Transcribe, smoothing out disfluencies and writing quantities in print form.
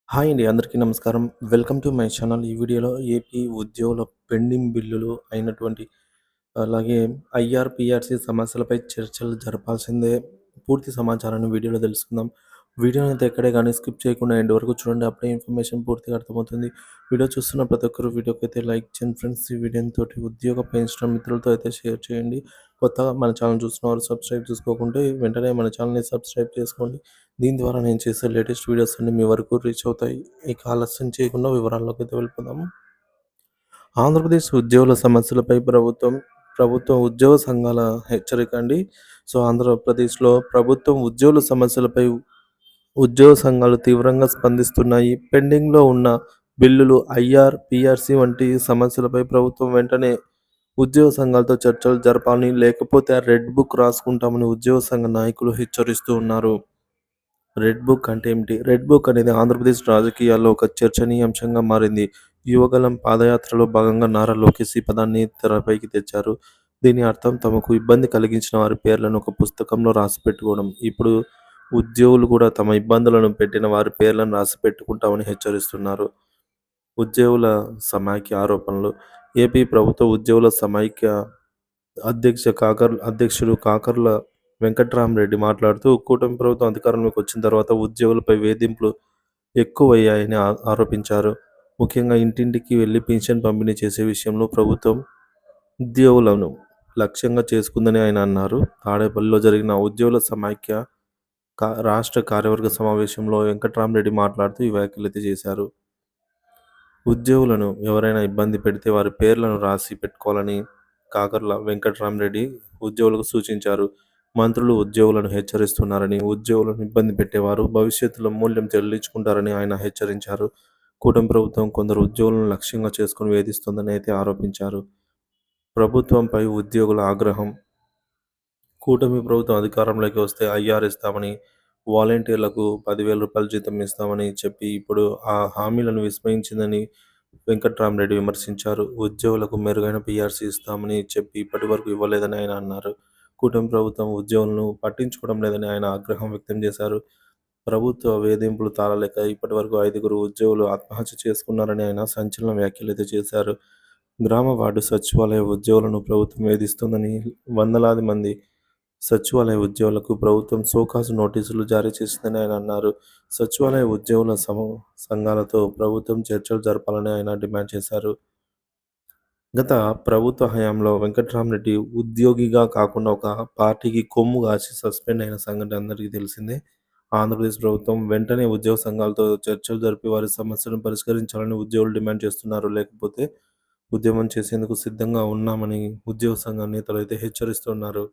Hi అండి. అందరికీ నమస్కారం. Welcome to my channel. ఈ వీడియోలో ఏపీ ఉద్యోగుల పెండింగ్ బిల్లులు అయినటువంటి అలాగే ఐఆర్‌పీఆర్‌సీ సమస్యలపై చర్చలు జరపాల్సిందే. పూర్తి సమాచారాన్ని వీడియోలో తెలుసుకుందాం. వీడియోనైతే ఎక్కడే గాని స్కిప్ చేయకుండా ఎండ్ వరకు చూడండి. అప్పుడే ఇన్ఫర్మేషన్ పూర్తిగా అర్థమవుతుంది. వీడియో చూస్తున్న ప్రతి ఒక్కరు వీడియోకైతే లైక్ చేయండి ఫ్రెండ్స్. ఈ వీడియోని తోటి ఉద్యోగ పెన్షన్ మిత్రులతో అయితే షేర్ చేయండి. కొత్తగా మన ఛానల్ చూస్తున్నవారు సబ్స్క్రైబ్ చేసుకోకుంటే వెంటనే మన ఛానల్‌ని సబ్స్క్రైబ్ చేసుకోండి. దీని ద్వారా నేను చేసే లేటెస్ట్ వీడియోస్ అన్నీ మీ వరకు రీచ్ అవుతాయి. ఇక ఆలస్యం చేయకుండా వివరాల్లోకైతే వెళ్ళిపోదాము. ఆంధ్రప్రదేశ్ ఉద్యోగుల సమస్యలపై ప్రభుత్వ ఉద్యోగ సంఘాల హెచ్చరిక అండి. సో, ఆంధ్రప్రదేశ్‌లో ప్రభుత్వం ఉద్యోగుల సమస్యలపై ఉద్యోగ సంఘాలు తీవ్రంగా స్పందిస్తున్నాయి. పెండింగ్‌లో ఉన్న బిల్లులు, ఐఆర్, పీఆర్సీ వంటి సమస్యలపై ప్రభుత్వం వెంటనే ఉద్యోగ సంఘాలతో చర్చలు జరపాలని, లేకపోతే రెడ్ బుక్ రాసుకుంటామని ఉద్యోగ సంఘ నాయకులు హెచ్చరిస్తూ ఉన్నారు. రెడ్ బుక్ అంటే ఏమిటి? రెడ్ బుక్ అనేది ఆంధ్రప్రదేశ్ రాజకీయాల్లో ఒక చర్చనీయాంశంగా మారింది. యువగళం పాదయాత్రలో భాగంగా నారా లోకేష్ ఈ పదాన్ని తెరపైకి తెచ్చారు. దీని అర్థం తమకు ఇబ్బంది కలిగించిన వారి పేర్లను ఒక పుస్తకంలో రాసిపెట్టుకోవడం. ఇప్పుడు ఉద్యోగులు కూడా తమ ఇబ్బందులను పెట్టిన వారి పేర్లను రాసిపెట్టుకుంటామని హెచ్చరిస్తున్నారు. ఉద్యోగుల సమాఖ్య ఆరోపణలు. ఏపీ ప్రభుత్వ ఉద్యోగుల సమైక్య అధ్యక్షుడు కాకర్ల వెంకట్రామరెడ్డి మాట్లాడుతూ, కూటమి ప్రభుత్వం అధికారంలోకి వచ్చిన తర్వాత ఉద్యోగులపై వేధింపులు ఎక్కువయ్యాయని ఆరోపించారు. ముఖ్యంగా ఇంటింటికి వెళ్లి పింఛన్ పంపిణీ చేసే విషయంలో ప్రభుత్వం ఉద్యోగులను లక్ష్యంగా చేసుకుందని ఆయన అన్నారు. తాడేపల్లిలో జరిగిన ఉద్యోగుల సమైక్య రాష్ట్ర కార్యవర్గ సమావేశంలో వెంకట్రామరెడ్డి మాట్లాడుతూ ఈ వ్యాఖ్యలైతే చేశారు. ఉద్యోగులను ఎవరైనా ఇబ్బంది పెడితే వారి పేర్లను రాసి పెట్టుకోవాలని కాకర్ల వెంకట్రామరెడ్డి ఉద్యోగులకు సూచించారు. మంత్రులు ఉద్యోగులను హెచ్చరిస్తున్నారని, ఉద్యోగులను ఇబ్బంది పెట్టేవారు భవిష్యత్తులో మూల్యం చెల్లించుకుంటారని ఆయన హెచ్చరించారు. కూటమి ప్రభుత్వం కొందరు ఉద్యోగులను లక్ష్యంగా చేసుకుని వేధిస్తోందని అయితే ఆరోపించారు. ప్రభుత్వంపై ఉద్యోగుల ఆగ్రహం. కూటమి ప్రభుత్వం అధికారంలోకి వస్తే ఐఆర్ ఇస్తామని, వాలంటీర్లకు 10,000 జీతం ఇస్తామని చెప్పి ఇప్పుడు ఆ హామీలను విస్మరించిందని వెంకట్రామరెడ్డి విమర్శించారు. ఉద్యోగులకు మెరుగైన పీఆర్సీ ఇస్తామని చెప్పి ఇప్పటివరకు ఇవ్వలేదని ఆయన అన్నారు. కూటమి ప్రభుత్వం ఉద్యోగులను పట్టించుకోవడం లేదని ఆయన ఆగ్రహం వ్యక్తం చేశారు. ప్రభుత్వ వేధింపులు తాళలేక ఇప్పటివరకు 5గురు ఉద్యోగులు ఆత్మహత్య చేసుకున్నారని ఆయన సంచలన వ్యాఖ్యలైతే చేశారు. గ్రామ వార్డు సచివాలయ ఉద్యోగులను ప్రభుత్వం వేధిస్తుందని, వందలాది మంది సచివాలయ ఉద్యోగులకు ప్రభుత్వం షోకాజ్ నోటీసులు జారీ చేసిందని ఆయన అన్నారు. సచివాలయ ఉద్యోగుల సంఘాలతో ప్రభుత్వం చర్చలు జరపాలని ఆయన డిమాండ్ చేశారు. గత ప్రభుత్వ హయాంలో వెంకట్రామరెడ్డి ఉద్యోగిగా కాకుండా ఒక పార్టీకి కొమ్ము కాసి సస్పెండ్ అయిన సంగతి అందరికీ తెలిసిందే. ఆంధ్రప్రదేశ్ ప్రభుత్వం వెంటనే ఉద్యోగ సంఘాలతో చర్చలు జరిపి వారి సమస్యలను పరిష్కరించాలని ఉద్యోగులు డిమాండ్ చేస్తున్నారు. లేకపోతే ఉద్యమం చేసేందుకు సిద్ధంగా ఉన్నామని ఉద్యోగ సంఘ నేతలు అయితే హెచ్చరిస్తున్నారు.